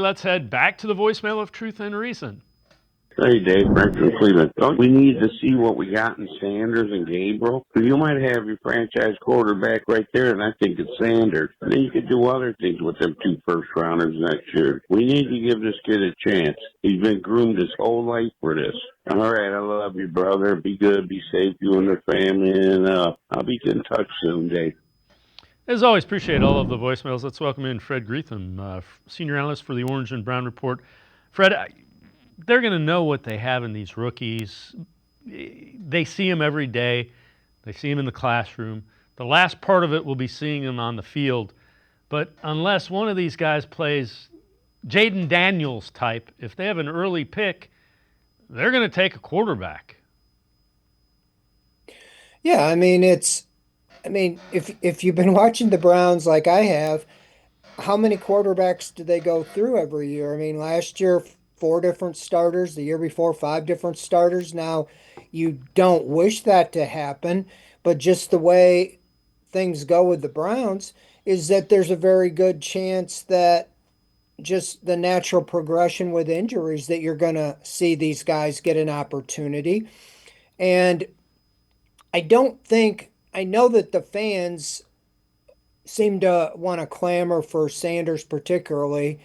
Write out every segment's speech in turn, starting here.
Let's head back to the voicemail of Truth and Reason. Hey, Dave, Frank from Cleveland. Don't we need to see what we got in Sanders and Gabriel? Because you might have your franchise quarterback right there, and I think it's Sanders. And then you could do other things with them 2 first-rounders next year. We need to give this kid a chance. He's been groomed his whole life for this. All right, I love you, brother. Be good, be safe, you and the family, and I'll be in touch soon, Dave. As always, appreciate all of the voicemails. Let's welcome in Fred Greetham, senior analyst for the Orange and Brown Report. Fred, they're going to know what they have in these rookies. They see them every day. They see them in the classroom. The last part of it will be seeing them on the field. But unless one of these guys plays Jaden Daniels type, if they have an early pick, they're going to take a quarterback. Yeah, I mean if you've been watching the Browns like I have, how many quarterbacks do they go through every year? I mean, last year 4 different starters, the year before 5 different starters. Now, you don't wish that to happen, but just the way things go with the Browns is that there's a very good chance that just the natural progression with injuries that you're going to see these guys get an opportunity. And I know that the fans seem to want to clamor for Sanders particularly.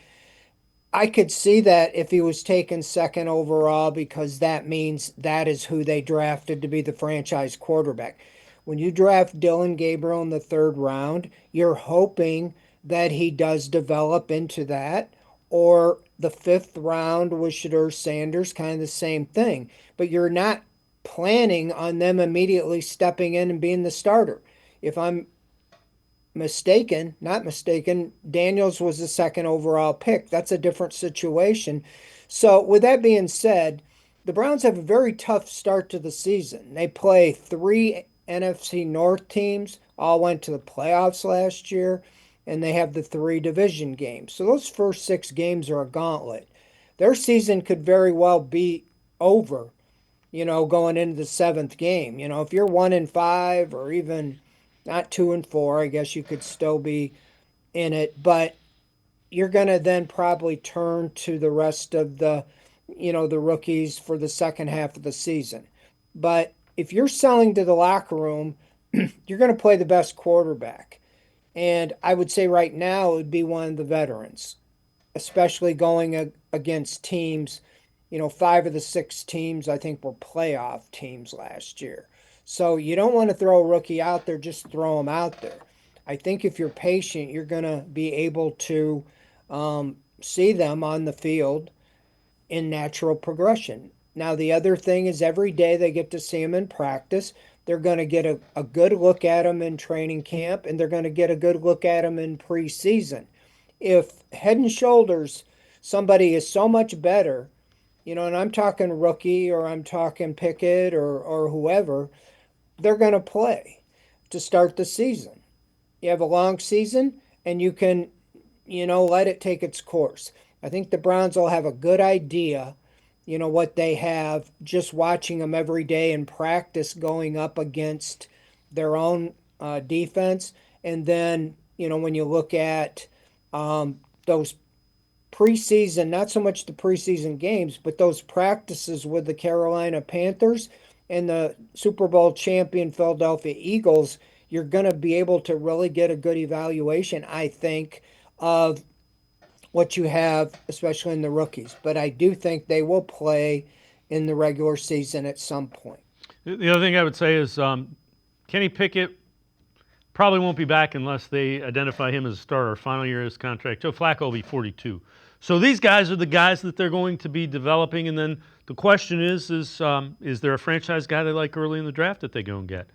I could see that if he was taken second overall because that means that is who they drafted to be the franchise quarterback. When you draft Dillon Gabriel in the 3rd round, you're hoping that he does develop into that. Or the 5th round with Shedeur Sanders, kind of the same thing. But you're not planning on them immediately stepping in and being the starter. If I'm not mistaken, Daniels was the 2nd overall pick. That's a different situation. So, with that being said, the Browns have a very tough start to the season. They play 3 NFC North teams, all went to the playoffs last year, and they have the 3 division games. So, those first 6 games are a gauntlet. Their season could very well be over, going into the 7th game. If you're 1-5 or even not 2-4, I guess you could still be in it, but you're going to then probably turn to the rest of the rookies for the second half of the season. But if you're selling to the locker room, you're going to play the best quarterback. And I would say right now it would be one of the veterans, especially going against teams. 5 of the 6 teams I think were playoff teams last year. So you don't want to throw a rookie out there, just throw him out there. I think if you're patient, you're going to be able to see them on the field in natural progression. Now, the other thing is every day they get to see them in practice. They're going to get a good look at them in training camp, and they're going to get a good look at them in preseason. If head and shoulders, somebody is so much better, and I'm talking rookie or I'm talking Pickett or whoever, they're going to play to start the season. You have a long season and you can, let it take its course. I think the Browns will have a good idea, what they have just watching them every day in practice going up against their own defense. And then, when you look at those preseason, not so much the preseason games, but those practices with the Carolina Panthers and the Super Bowl champion Philadelphia Eagles, you're going to be able to really get a good evaluation, I think, of what you have, especially in the rookies. But I do think they will play in the regular season at some point. The other thing I would say is Kenny Pickett probably won't be back unless they identify him as a starter. Final year of his contract. Joe Flacco will be 42. So these guys are the guys that they're going to be developing. And then the question is there a franchise guy they like early in the draft that they go and get?